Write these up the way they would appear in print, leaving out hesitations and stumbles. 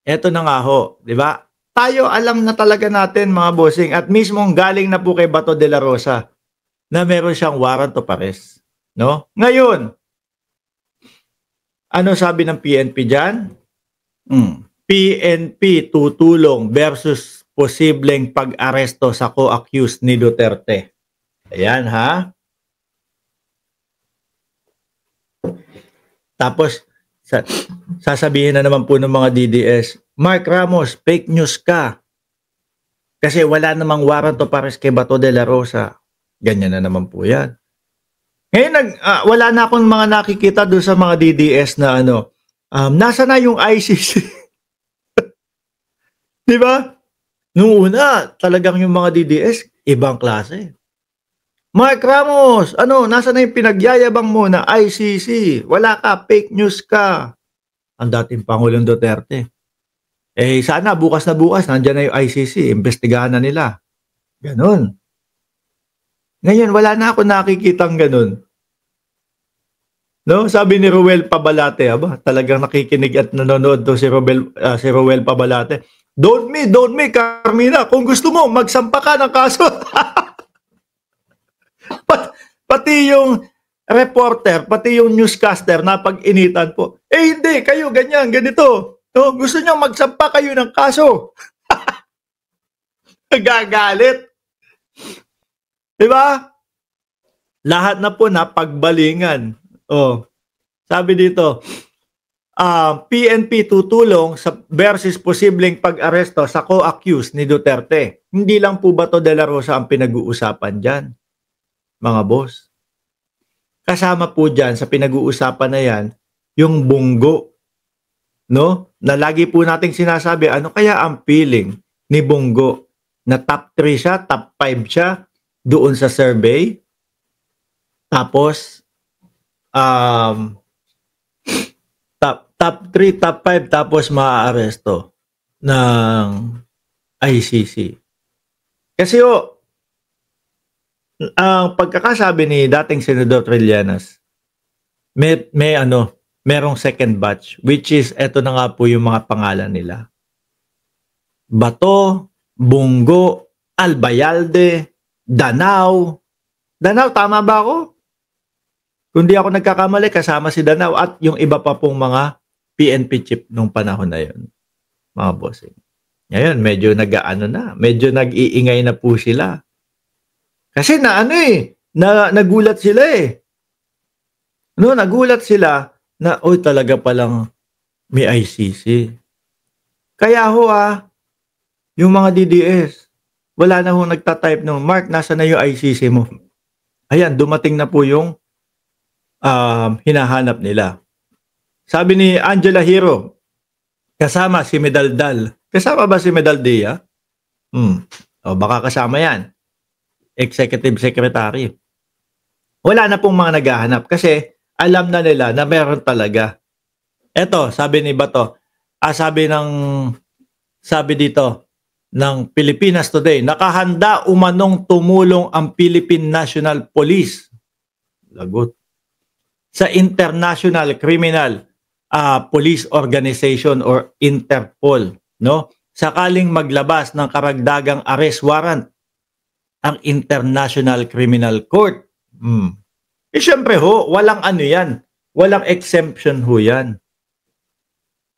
Eto na nga ho, 'di ba? Tayo alam na talaga natin mga bossing at mismong galing na po kay Bato de la Rosa na meron siyang warrant of arrest, 'no? Ngayon, ano sabi ng PNP diyan? PNP tutulong versus posibleng pag-aresto sa co-accused ni Duterte. Ayan ha. Tapos sasabihin na naman po ng mga DDS, Mark Ramos, fake news ka. Kasi wala namang warrant of arrest kay Bato de la Rosa. Ganyan na naman po yan. Ngayon, wala na akong mga nakikita doon sa mga DDS na nasa na yung ICC? Di ba? Nung una, talagang yung mga DDS, ibang klase. Mark Ramos, nasa na yung pinagyayabang mo na ICC? Wala ka, fake news ka. Ang dating Pangulong Duterte. Sana bukas na bukas, nandiyan na yung ICC, imbestigahan na nila. Ganon. Ngayon, wala na ako nakikitang ganon. No? Sabi ni Ruel Pabalate, talagang nakikinig at nanonood to si Ruel Pabalate. Don't me, Carmina. Kung gusto mo, magsampa ka ng kaso. Pati yung reporter, pati yung newscaster na pag-initan po. Hindi, kayo ganyan, ganito. No? Gusto niyo magsampa kayo ng kaso. Gagalit. Diba? Lahat na po na pagbalingan. Sabi dito, PNP tutulong versus posibleng pag-aresto sa co-accused ni Duterte. Hindi lang po Bato de la Rosa ang pinag-uusapan dyan, mga boss. Kasama po dyan sa pinag-uusapan na yan, yung Bunggo. No? Na lagi po nating sinasabi, ano kaya ang feeling ni Bunggo? Na top 3 siya, top 5 siya doon sa survey. Tapos, top 3, top 5, tapos maaaresto ng ICC. Kasi ang pagkakasabi ni dating Senador Trillanes, merong second batch, which is, eto na nga po yung mga pangalan nila. Bato, Bunggo, Albayalde, Danao. Danao, tama ba ako? Kung di ako nagkakamali, kasama si Danao at yung iba pa pong mga PNP chief nung panahon na yun. Mga bossing. Ngayon, medyo medyo nag-iingay na po sila. Kasi nagulat sila eh. Nagulat sila na, talaga palang may ICC. Kaya yung mga DDS, wala na nagtatype ng, Mark, nasa na yung ICC mo? Ayan, dumating na po yung hinahanap nila. Sabi ni Angela Hero, kasama si Medaldal. Kasama ba si Medaldea? Baka kasama yan. Executive Secretary. Wala na pong mga naghahanap kasi alam na nila na meron talaga. Eto, sabi ni Bato, sabi dito ng Pilipinas Today, nakahanda umanong tumulong ang Philippine National Police. Lagot. Sa International Criminal Police Organization or Interpol, no? Sakaling maglabas ng karagdagang arrest warrant ang International Criminal Court. Syempre walang yan. Walang exemption yan.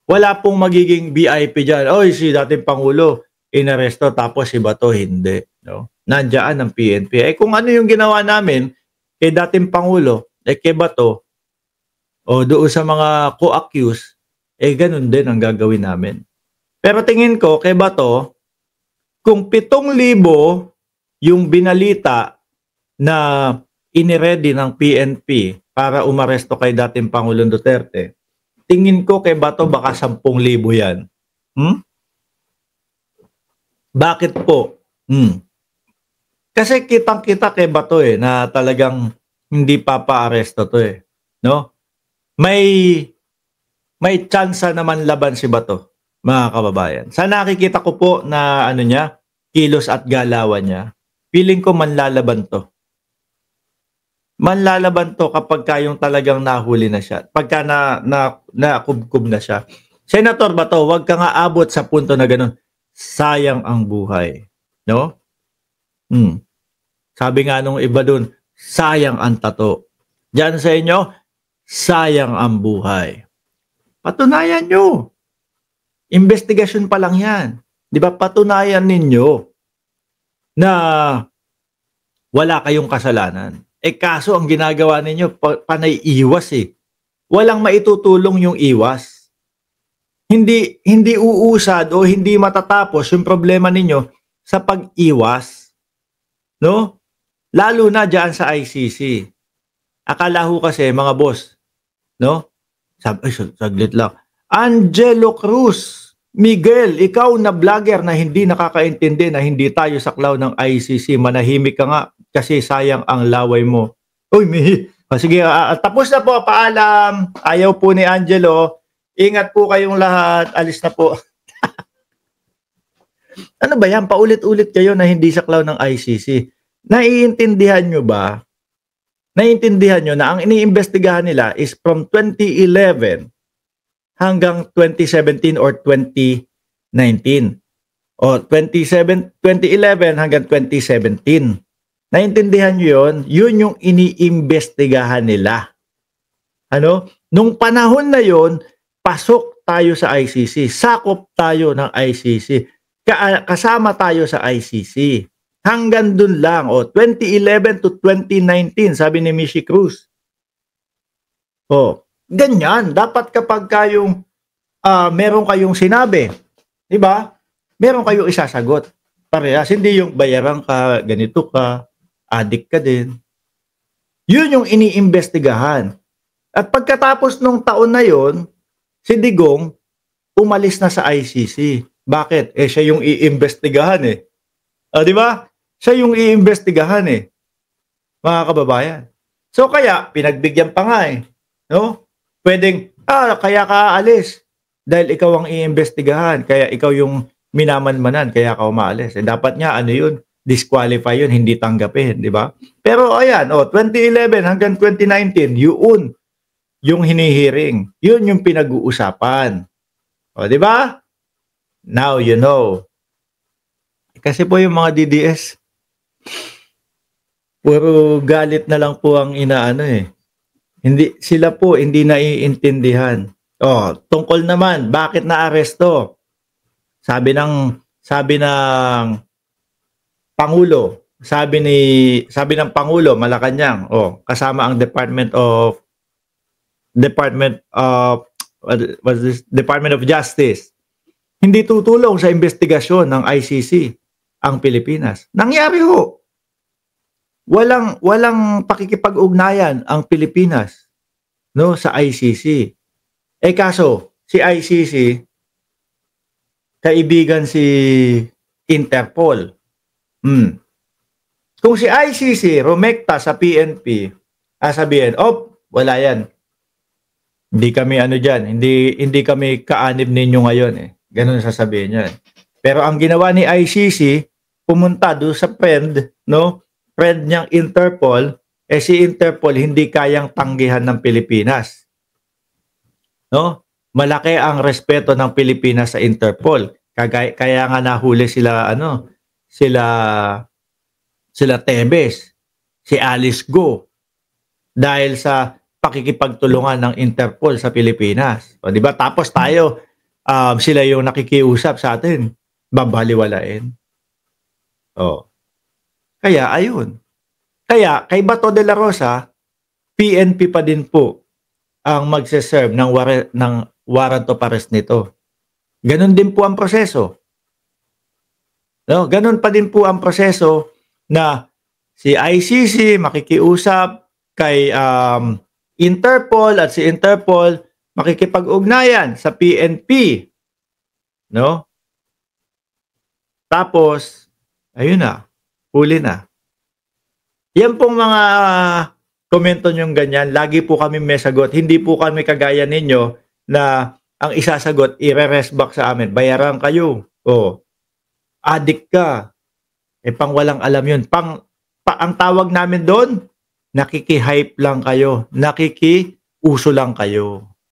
Wala pong magiging VIP dyan. Si dating Pangulo, inaresto tapos si Bato hindi. No? Nandiyan ang PNP. Kung ano yung ginawa namin kay dating Pangulo, kay Bato, doon sa mga co-accused, ganun din ang gagawin namin. Pero tingin ko, kay Bato, kung 7,000 yung binalita na iniready ng PNP para umaresto kay dating Pangulong Duterte, tingin ko kay Bato baka 10,000 yan. Bakit po? Kasi kitang-kita kay Bato na talagang hindi papaaresto to no? May tsansa naman laban si Bato, mga kababayan. Sa nakikita ko po na niya, kilos at galawan niya, feeling ko manlalaban to. Manlalaban to kapag kayong talagang nahuli na siya. Pagka nakubkub na siya. Senator Bato, wag ka nga abot sa punto na ganun. Sayang ang buhay. No? Sabi nga nung iba dun, sayang ang tato. Diyan sa inyo, sayang ang buhay. Patunayan nyo. Investigasyon pa lang yan. Di ba? Patunayan ninyo na wala kayong kasalanan. Kaso ang ginagawa ninyo, panay iwas eh. Walang maitutulong yung iwas. Hindi uusad o hindi matatapos yung problema ninyo sa pag-iwas. No? Lalo na diyan sa ICC. Akala ho kasi mga boss, no? Saglit lang. Angelo Cruz, Miguel, ikaw na vlogger na hindi nakakaintindi na hindi tayo saklaw ng ICC, manahimik ka nga kasi sayang ang laway mo. Uy, sige, tapos na po, paalam. Ayaw po ni Angelo. Ingat po kayong lahat. Alis na po. Ano ba yan? Paulit-ulit kayo na hindi saklaw ng ICC. Naiintindihan nyo ba? Naiintindihan nyo na ang iniimbestigahan nila is from 2011 hanggang 2017 or 2019. O 2011 hanggang 2017. Naiintindihan nyo yun? Yun yung iniimbestigahan nila. Ano? Nung panahon na yun, pasok tayo sa ICC. Sakop tayo ng ICC. Kasama tayo sa ICC. Hanggang dun lang. O, 2011 to 2019, sabi ni Mishi Cruz. O, ganyan. Dapat kapag kayong meron kayong sinabi, di ba? Meron kayong isasagot. Parehas. Hindi yung bayaran ka, ganito ka, adik ka din. Yun yung iniimbestigahan. At pagkatapos nung taon na yon, si Digong umalis na sa ICC. Bakit? Siya yung iimbestigahan eh. Di ba? Siya yung iimbestigahan eh. Mga kababayan. So kaya, pinagbigyan pa nga eh. No? Pwedeng, kaya ka aalis. Dahil ikaw ang iimbestigahan. Kaya ikaw yung minamanmanan. Kaya ka umaalis. Dapat nga, ano yun? Disqualify yun, hindi tanggapin. Di ba? Pero ayan, 2011 hanggang 2019, yun yung hinihiring. Yun yung pinag-uusapan. Di ba? Now you know. Kasi po yung mga DDS, puro galit na lang po ang inaano eh. Sila po hindi naiintindihan. Tungkol naman, bakit na-aresto? Sabi ng Pangulo, sabi ng Pangulo, Malacanang, kasama ang Department of Justice, hindi tutulong sa investigasyon ng ICC ang Pilipinas. Nangyari ho. Walang pakikipag-ugnayan ang Pilipinas sa ICC. Kaso si ICC kaibigan si Interpol. Kung si ICC rumekta sa PNP, sabihin, wala yan. Hindi kami dyan, hindi kami kaanib ninyo ngayon eh. Ganun sasabihin niya. Pero ang ginawa ni ICC, pumunta doon sa friend niyang Interpol, si Interpol hindi kayang tanggihan ng Pilipinas. No? Malaki ang respeto ng Pilipinas sa Interpol. Kaya nga nahuli sila Tebes, si Alice Go, dahil sa pakikipagtulungan ng Interpol sa Pilipinas. Di ba? Tapos tayo, sila yung nakikiusap sa atin, babaliwalain. Kaya ayun. Kaya kay Bato de la Rosa, PNP pa din po ang magse-serve ng warrant of arrest nito. Ganon din po ang proseso. No, ganon pa din po ang proseso na si ICC makikiusap kay Interpol at si Interpol makikipag-ugnayan sa PNP. No? Tapos, ayun na, huli na. Yan pong mga komento nyong ganyan, lagi po kami may sagot. Hindi po kami kagaya ninyo na ang isasagot, i-reverse back sa amin. Bayaran kayo. Addict ka. Pang walang alam yun. Ang tawag namin doon, nakiki-hype lang kayo. Nakiki-uso lang kayo.